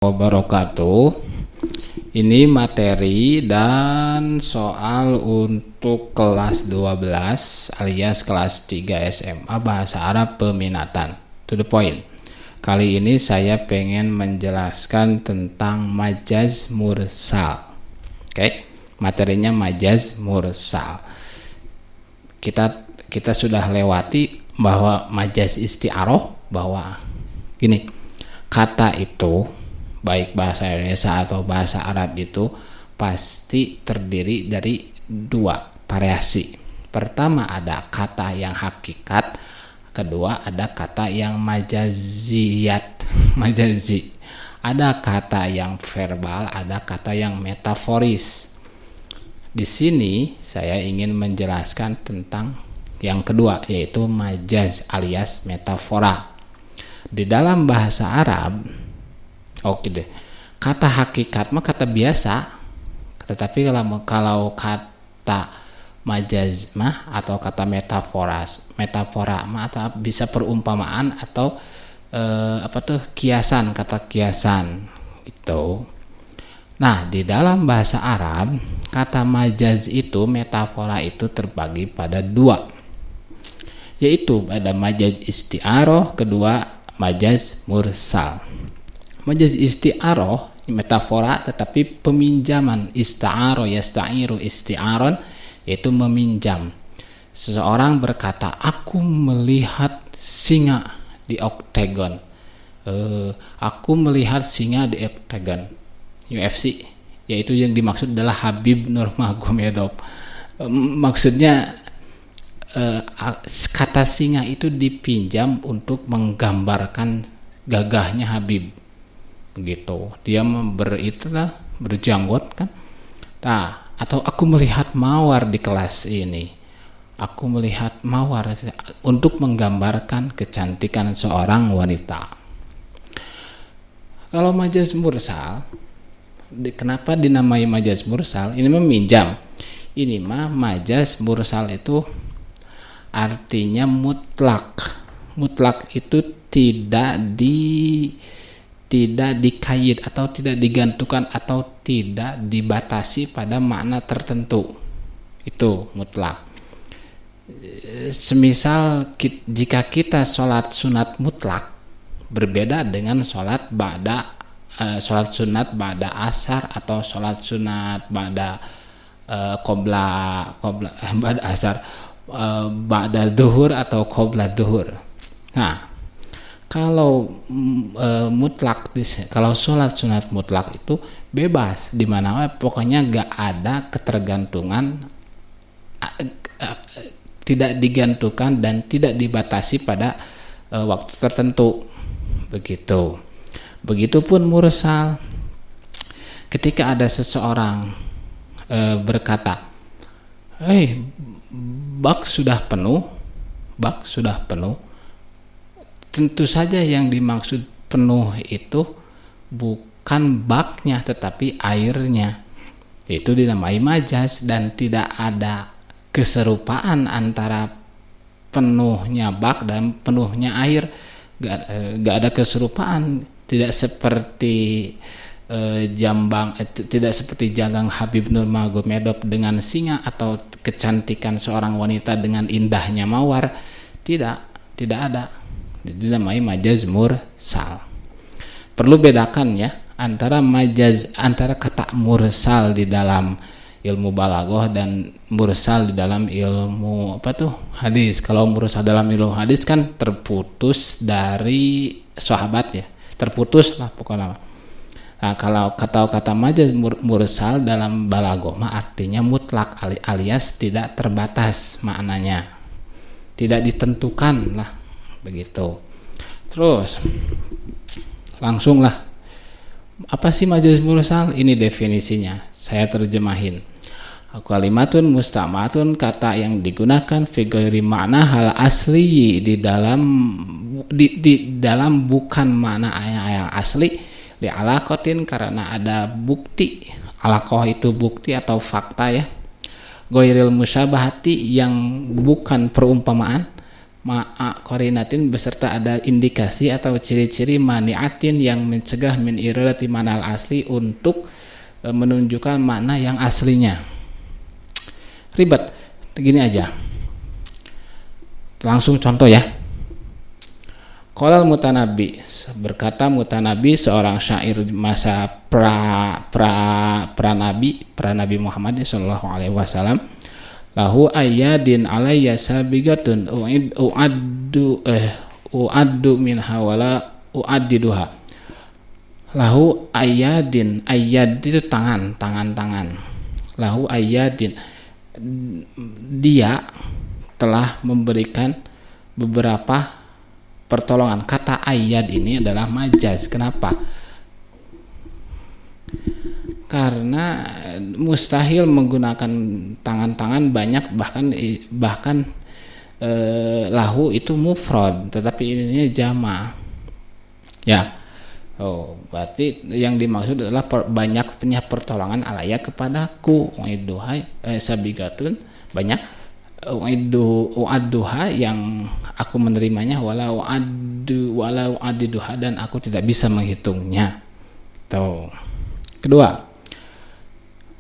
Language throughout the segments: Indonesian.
Wabarakatuh. Ini materi dan soal untuk kelas 12 alias kelas 3 SMA Bahasa Arab Peminatan. To the point. Kali ini saya pengen menjelaskan tentang majaz mursal. Oke, materinya majaz mursal. Kita sudah lewati bahwa majaz isti'aroh, bahwa gini, kata itu baik bahasa Indonesia atau bahasa Arab itu pasti terdiri dari dua variasi. Pertama ada kata yang hakikat, kedua ada kata yang majaziyat, majazi. Ada kata yang verbal, ada kata yang metaforis. Di sini saya ingin menjelaskan tentang yang kedua, yaitu majaz alias metafora. Di dalam bahasa Arab, oke deh, kata hakikat mah kata biasa, tetapi kalau kata majaz mah atau kata metafora mah atau bisa perumpamaan atau kiasan, kata kiasan gitu. Nah, di dalam bahasa Arab kata majaz itu, metafora itu terbagi pada dua, yaitu ada majaz isti'aroh, kedua majaz mursal. Majaz isti'aroh metafora tetapi peminjaman, ista'aro yasta'iru isti'aron, yaitu meminjam. Seseorang berkata, aku melihat singa di oktagon. Aku melihat singa di oktagon UFC, yaitu yang dimaksud adalah Habib Nurmagomedov. Maksudnya kata singa itu dipinjam untuk menggambarkan gagahnya Habib. Begitu, dia berjanggot kan. Nah, atau aku melihat mawar di kelas ini, aku melihat mawar untuk menggambarkan kecantikan seorang wanita. Kalau majaz mursal, kenapa dinamai majaz mursal? Ini meminjam. Ini mah majaz mursal itu artinya mutlak. Mutlak itu tidak dikait atau tidak digantungkan atau tidak dibatasi pada makna tertentu. Itu mutlak. Semisal jika kita sholat sunat mutlak berbeda dengan sholat sunat ba'da asar atau sholat sunat ba'da ba'da asar, ba'da duhur atau qobla duhur. Nah, kalau mutlak, kalau sholat sunat mutlak itu bebas, di mana pokoknya gak ada ketergantungan, tidak digantungkan dan tidak dibatasi pada waktu tertentu. Begitupun mursal, ketika ada seseorang berkata, bak sudah penuh. Tentu saja yang dimaksud penuh itu bukan baknya tetapi airnya. Itu dinamai majaz dan tidak ada keserupaan antara penuhnya bak dan penuhnya air. Gak ada keserupaan, tidak seperti tidak seperti jagang Habib Nurmagomedov dengan singa atau kecantikan seorang wanita dengan indahnya mawar. Tidak ada. Jadi namanya majaz mursal. Perlu bedakan ya antara kata mursal di dalam ilmu balaghah dan mursal di dalam ilmu hadis. Kalau mursal dalam ilmu hadis kan terputus dari sahabat ya, terputus lah pokoknya. Nah, kalau kata majaz mursal dalam balaghah artinya mutlak alias tidak terbatas maknanya, tidak ditentukan lah. Begitu. Terus langsunglah, apa sih majaz mursal? Ini definisinya, saya terjemahin. Kalimatun mustamatun, kata yang digunakan fi ghairi makna hal asli, di dalam bukan makna yang asli, li alaqatin, karena ada bukti. Alaqah itu bukti atau fakta ya. Ghairil musyabahati, yang bukan perumpamaan. ma'a qarinatin beserta ada indikasi atau ciri-ciri mani'atin yang mencegah min iradati manal asli untuk menunjukkan makna yang aslinya. Ribet, gini aja. Langsung contoh ya. Qalal Mutanabi, berkata Mutanabi, seorang syair masa pra-nabi Muhammad sallallahu alaihi wasallam, lahu ayyadin alayya sabigatun uaddu minha wala uaddiduha. Lahu ayyadin, ayyad itu tangan. Lahu ayyadin, dia telah memberikan beberapa pertolongan. Kata ayyad ini adalah majaz. Kenapa? Karena mustahil menggunakan tangan-tangan banyak, bahkan lahu itu mufrad, tetapi ininya jama. Ya. Berarti yang dimaksud adalah banyaknya pertolongan alaya kepadaku. Waiduha sabigatun, banyak uadduha yang aku menerimanya, wala uaddiduha dan aku tidak bisa menghitungnya. Kedua,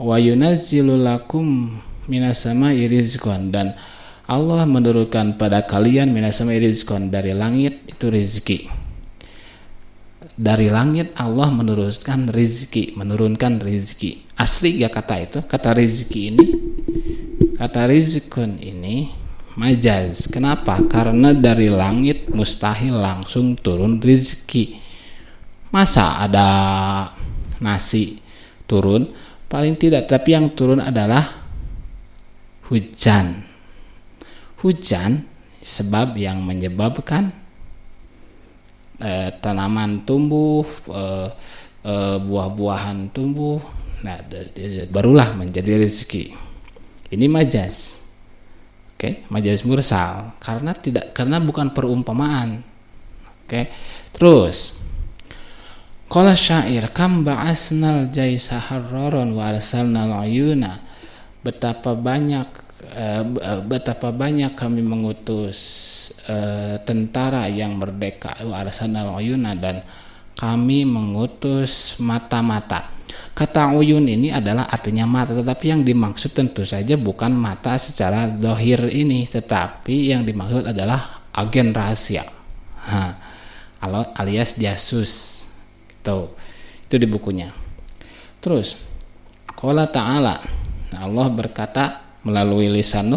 wa yunazzilu lakum minas sama'i rizqan, dan Allah menurunkan pada kalian minas sama'i rizqan, dari langit itu rezeki. Dari langit Allah menurunkan rezeki. Asli ya kata itu, kata rezeki ini, kata rizqan ini majaz. Kenapa? Karena dari langit mustahil langsung turun rezeki. Masa ada nasi turun? Paling tidak, tapi yang turun adalah hujan. Hujan sebab yang menyebabkan tanaman tumbuh, buah-buahan tumbuh, nah barulah menjadi rezeki. Ini majaz. Oke, majaz mursal karena bukan perumpamaan. Oke. Terus qala syair kam ba'asnal jaisa harraron wa arsalnal uyuna, betapa banyak kami mengutus tentara yang merdeka, wa arsalnal uyuna, dan kami mengutus mata-mata. Kata uyun ini adalah artinya mata, tetapi yang dimaksud tentu saja bukan mata secara zahir ini, tetapi yang dimaksud adalah agen rahasia, alias jasus. Itu di bukunya. Terus qala ta'ala, Allah berkata melalui lisan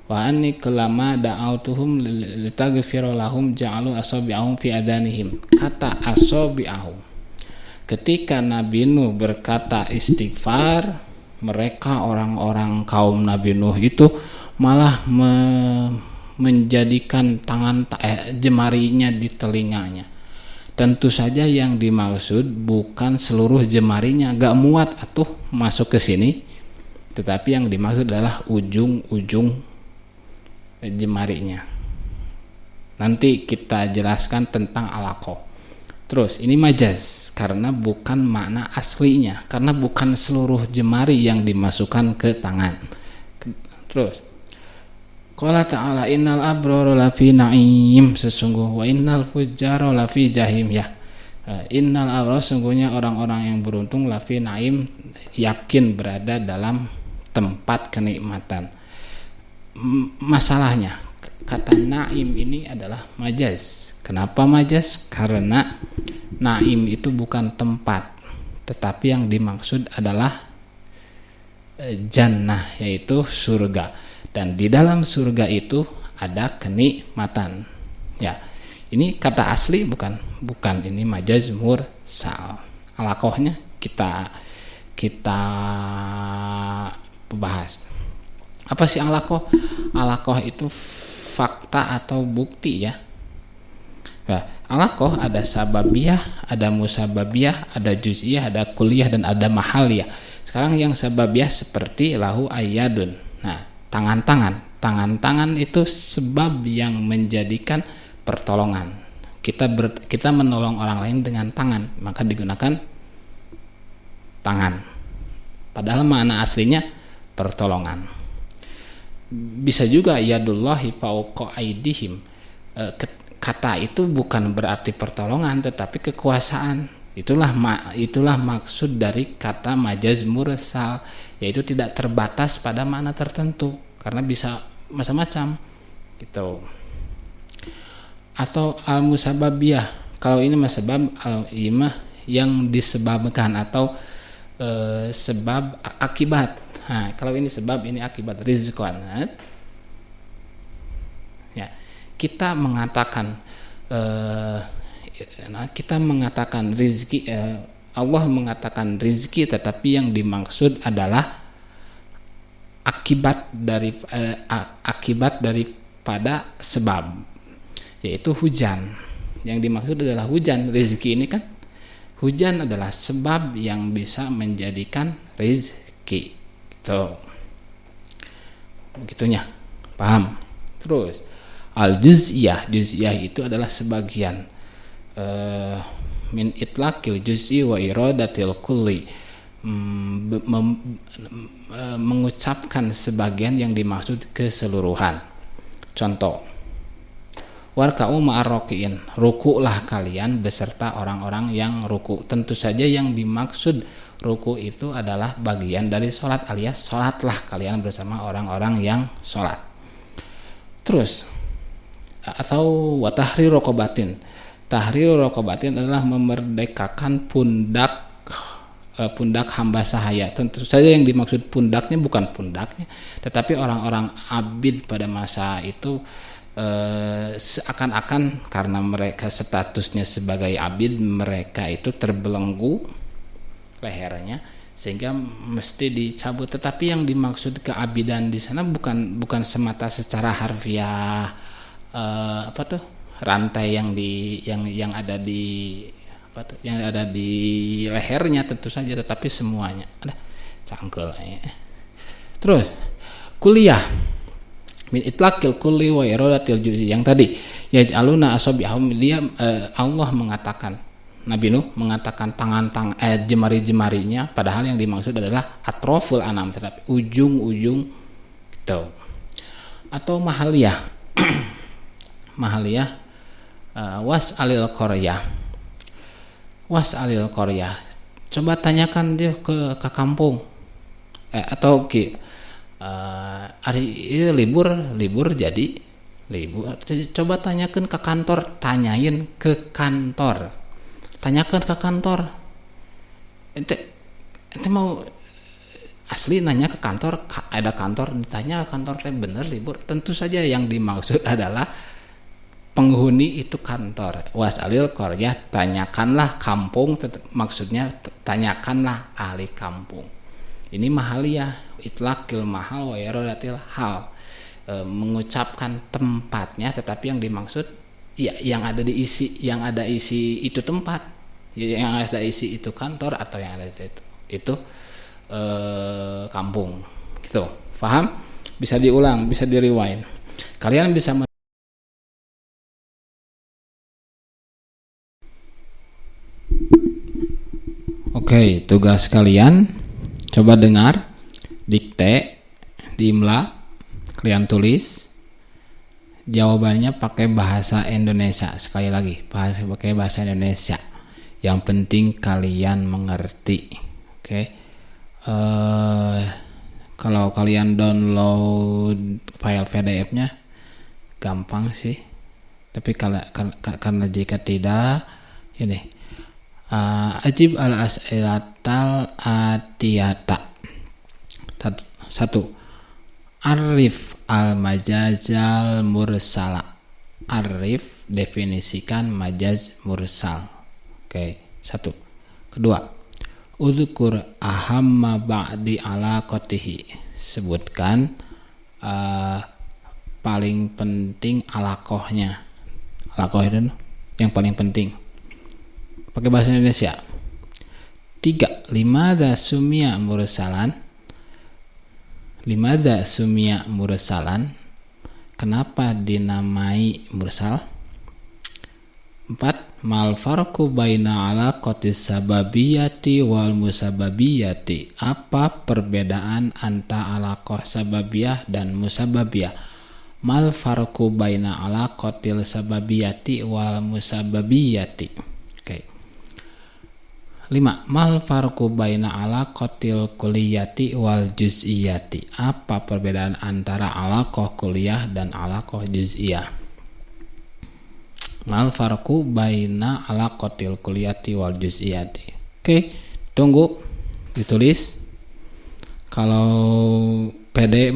wa anni kalama da'autuhum litaghfira lahum ja'alu asabi'ahum fi adanihim. Kata asabi'ahum, ketika Nabi Nuh berkata istighfar, mereka orang-orang kaum Nabi Nuh itu malah menjadikan jemarinya di telinganya. Tentu saja yang dimaksud bukan seluruh jemarinya, gak muat atuh masuk ke sini, tetapi yang dimaksud adalah ujung-ujung jemarinya. Nanti kita jelaskan tentang alaqah. Terus ini majaz karena bukan makna aslinya, karena bukan seluruh jemari yang dimasukkan ke tangan. Terus qala ta'ala innal abrara lafi na'im, sesungguh wa innal fujjara lafi jahim, ya. Innal abrara, sesungguhnya orang-orang yang beruntung, lafi na'im, yakin berada dalam tempat kenikmatan. Masalahnya kata na'im ini adalah majaz. Kenapa majaz? Karena na'im itu bukan tempat, tetapi yang dimaksud adalah jannah, yaitu surga. Dan di dalam surga itu ada kenikmatan. Ya, ini kata asli bukan ini majaz mursal. Alaqahnya kita bahas. Apa sih alaqah? Alaqah itu fakta atau bukti, ya. Nah, alaqah ada sababiyah, ada musababiyah, ada juz'iyah, ada kulliyah, dan ada mahaliyah. Sekarang yang sababiyah seperti lahu ayyadun. Nah, tangan-tangan itu sebab yang menjadikan pertolongan. Kita menolong orang lain dengan tangan, maka digunakan tangan. Padahal makna aslinya pertolongan. Bisa juga yadullahi fauqa aidihim, kata itu bukan berarti pertolongan tetapi kekuasaan. Itulah maksud dari kata majaz mursal, yaitu tidak terbatas pada makna tertentu karena bisa macam-macam gitu. Atau al musababiyah, kalau ini mah sebab, al imah yang disebabkan atau sebab akibat. Nah, kalau ini sebab, ini akibat, rizqan. Ya, kita mengatakan rizki, Allah mengatakan rizki, tetapi yang dimaksud adalah akibat daripada sebab, yaitu hujan. Yang dimaksud adalah hujan. Rizki ini kan hujan adalah sebab yang bisa menjadikan rizki. Begitunya, paham? Terus al-juz'iyah itu adalah sebagian, min itlaqil juz'i wa iradatil kulli, mengucapkan sebagian yang dimaksud keseluruhan. Contoh, warka'u ma'arroki'in, ruku'lah kalian beserta orang-orang yang ruku'. Tentu saja yang dimaksud ruku' itu adalah bagian dari sholat, alias sholatlah kalian bersama orang-orang yang sholat. Terus, atau watahri rokobatin. Tahrir rokobatin adalah memerdekakan pundak hamba sahaya. Tentu saja yang dimaksud pundaknya bukan pundaknya, tetapi orang-orang abid pada masa itu seakan-akan karena mereka statusnya sebagai abid, mereka itu terbelenggu lehernya sehingga mesti dicabut. Tetapi yang dimaksud keabidan di sana bukan semata secara harfiah rantai yang ada di lehernya, tentu saja, tetapi semuanya ada cangkel. Terus kuliah min itlaqil kulli wa iradatil juz'i, yang tadi yaj'aluna asabi'ahum, dia Allah mengatakan, Nabi Nuh mengatakan jemari-jemarinya, padahal yang dimaksud adalah atroful anam, tetapi ujung-ujung gitu. Atau mahaliyah was'alil qaryah, coba tanyakan dia ke kampung, atau hari ini libur jadi libur, coba tanyakan ke kantor, tanyakan ke kantor. Ente mau asli nanya ke kantor, ada kantor, ditanya kantor teh bener libur. Tentu saja yang dimaksud adalah penghuni itu kantor. Was'alil qaryah, tanyakanlah kampung, maksudnya tanyakanlah ahli kampung. Ini mahaliyah, itlaqil mahal wa iradatil hal, mengucapkan tempatnya, tetapi yang dimaksud ya yang ada isi itu tempat, yang ada isi itu kantor, atau yang ada itu kampung gitu. Paham? Bisa diulang, bisa di-rewind. Kalian bisa Oke, tugas kalian coba dengar, dikte, diimla, kalian tulis jawabannya pakai bahasa Indonesia. Sekali lagi, pakai bahasa Indonesia. Yang penting kalian mengerti. Oke. Kalau kalian download file PDF-nya gampang sih. Tapi karena jika tidak, ini ajib al as'ilatal atiyata. 1. Arif al majazal mursala. Arif, definisikan majaz mursal. Oke, 1. Kedua, uzkur ahamma ba'di alaqatihi. Sebutkan paling penting alaqohnya. Alaqoh itu yang paling penting. Pakai bahasa Indonesia. 3. Limadza sumia mursalan. Kenapa dinamai mursal? 4. Mal farqu baina alaqatis sababiyati wal musababiyati. Apa perbedaan antara alaqah sababiyah dan musababiyah? Mal farqu baina alaqatil sababiyati wal musababiyati. Oke. 5. Mal farqu baina alaqatil kulliyati wal juz'iyati. Apa perbedaan antara alaqah kulliyah dan alaqah juz'iyah? Mal farqu baina alaqatil kulliyati wal juz'iyati. Oke, tunggu ditulis. Kalau PD